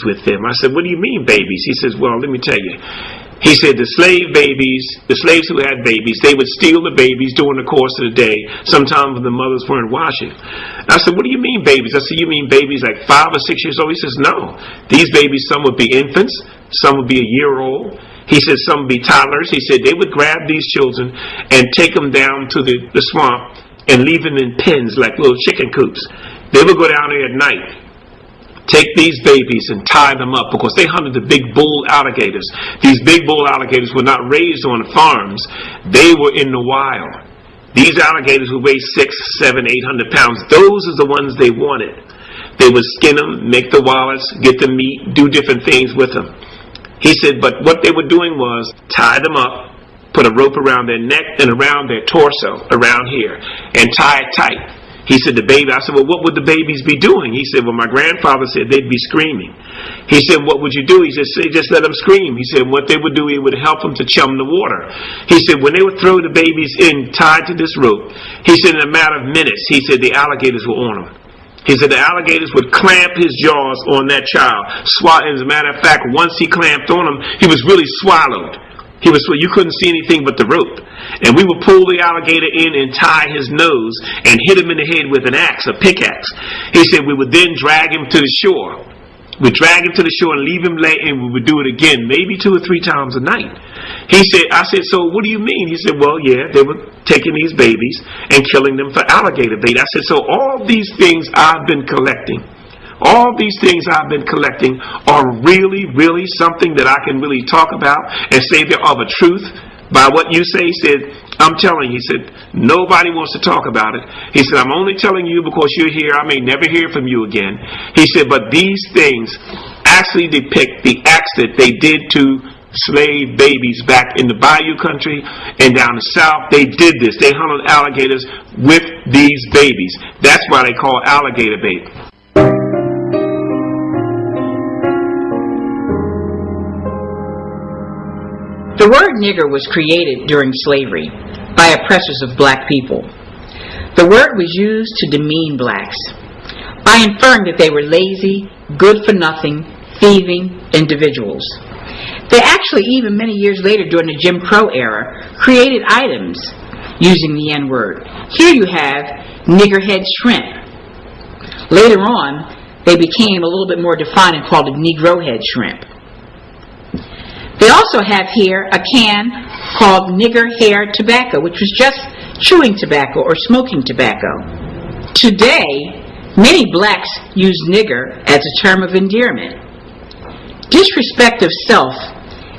babies with them. I said, what do you mean babies? He says, well, let me tell you. He said the slaves who had babies, they would steal the babies during the course of the day, sometimes when the mothers weren't washing. I said, what do you mean babies? I said, you mean babies like 5 or 6 years old? He says, no. These babies, some would be infants, some would be a year old. He said some would be toddlers. He said they would grab these children and take them down to the swamp and leave them in pens like little chicken coops. They would go down there at night, take these babies and tie them up, because they hunted the big bull alligators. These big bull alligators were not raised on farms. They were in the wild. These alligators would weigh 600, 700, 800 pounds. Those are the ones they wanted. They would skin them, make the wallets, get the meat, do different things with them. He said, but what they were doing was tie them up, put a rope around their neck and around their torso, around here, and tie it tight. He said, the baby, I said, well, what would the babies be doing? He said, well, my grandfather said they'd be screaming. He said, what would you do? He said, just let them scream. He said, what they would do, it would help them to chum the water. He said, when they would throw the babies in, tied to this rope, he said, in a matter of minutes, he said, the alligators were on them. He said the alligators would clamp his jaws on that child. As a matter of fact, once he clamped on him, he was really swallowed. You couldn't see anything but the rope. And we would pull the alligator in and tie his nose and hit him in the head with an axe, a pickaxe. He said we would then drag him to the shore. We'd drag him to the shore and leave him lay, and we would do it again, maybe 2 or 3 times a night. I said, so what do you mean? He said, well, yeah, they were taking these babies and killing them for alligator bait. I said, so all these things I've been collecting, are really, really something that I can really talk about and say they're of a truth by what you say? He said, I'm telling you. He said, nobody wants to talk about it. He said, I'm only telling you because you're here. I may never hear from you again. He said, but these things actually depict the acts that they did to slave babies back in the bayou country and down the south. They did this. They hunted alligators with these babies. That's why they call alligator bait. The word nigger was created during slavery by oppressors of black people. The word was used to demean blacks by inferring that they were lazy, good-for-nothing, thieving individuals. They actually, even many years later during the Jim Crow era, created items using the N-word. Here you have niggerhead shrimp. Later on, they became a little bit more defined and called it Negro head shrimp. They also have here a can called nigger hair tobacco, which was just chewing tobacco or smoking tobacco. Today, many blacks use nigger as a term of endearment. Disrespect of self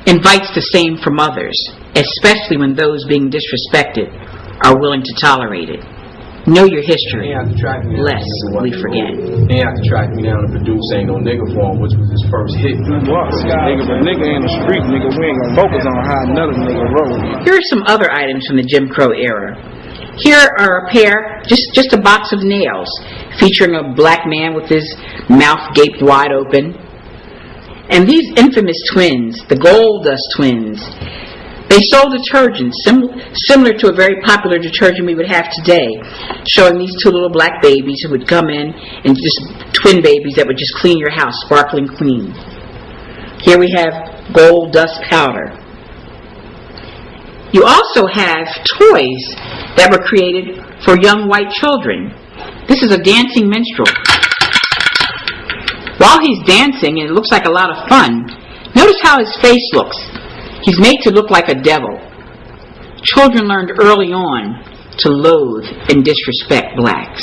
invites the same from others, especially when those being disrespected are willing to tolerate it. Know your history, lest we forget. He had to track me down to produce Ain't No Nigga For Him, which was his first hit. Nigga in the street, nigga, we ain't gonna focus on how another nigga roll. Here are some other items from the Jim Crow era. Here are a pair, just a box of nails, featuring a black man with his mouth gaped wide open. And these infamous twins, the Gold Dust twins, they sold detergents similar to a very popular detergent we would have today, showing these 2 little black babies who would come in and just twin babies that would just clean your house sparkling clean. Here we have Gold Dust powder. You also have toys that were created for young white children. This is a dancing minstrel. While he's dancing, and it looks like a lot of fun, notice how his face looks. He's made to look like a devil. Children learned early on to loathe and disrespect blacks.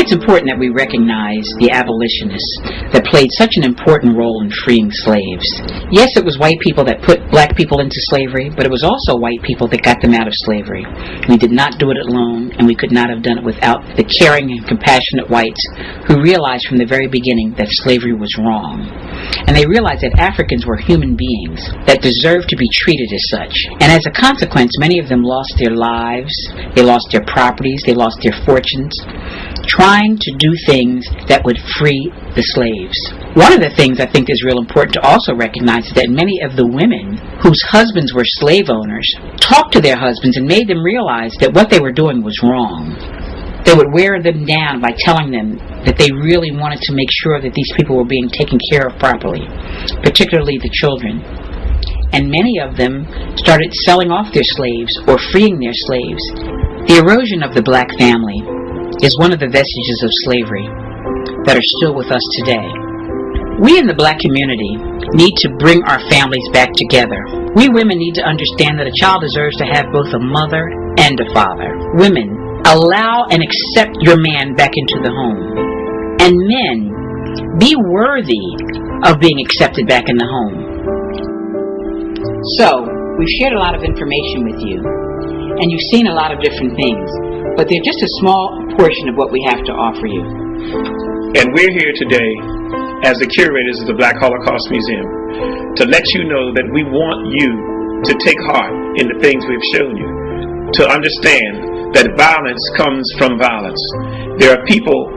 it's important that we recognize the abolitionists that played such an important role in freeing slaves. Yes, it was white people that put black people into slavery, but it was also white people that got them out of slavery. We did not do it alone, and we could not have done it without the caring and compassionate whites who realized from the very beginning that slavery was wrong. And they realized that Africans were human beings that deserved to be treated as such. And as a consequence, many of them lost their lives, they lost their properties, they lost their fortunes, trying to do things that would free the slaves. One of the things I think is real important to also recognize is that many of the women whose husbands were slave owners talked to their husbands and made them realize that what they were doing was wrong. They would wear them down by telling them that they really wanted to make sure that these people were being taken care of properly, particularly the children. And many of them started selling off their slaves or freeing their slaves. The erosion of the black family is one of the vestiges of slavery that are still with us today. We in the black community need to bring our families back together. We women need to understand that a child deserves to have both a mother and a father. Women, allow and accept your man back into the home. And men, be worthy of being accepted back in the home. So, we've shared a lot of information with you, and you've seen a lot of different things, but they're just a small portion of what we have to offer you. And we're here today as the curators of the Black Holocaust Museum to let you know that we want you to take heart in the things we've shown you, to understand that violence comes from violence. There are people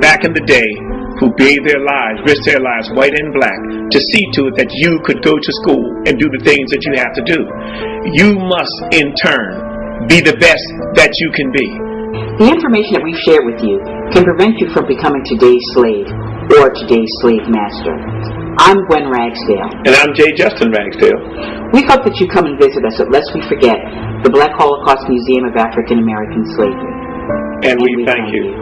back in the day who gave their lives, risked their lives, white and black, to see to it that you could go to school and do the things that you have to do. You must, in turn, be the best that you can be. The information that we've shared with you can prevent you from becoming today's slave or today's slave master. I'm Gwen Ragsdale. And I'm J. Justin Ragsdale. We hope that you come and visit us at Lest We Forget, the Black Holocaust Museum of African American Slavery. And we thank you.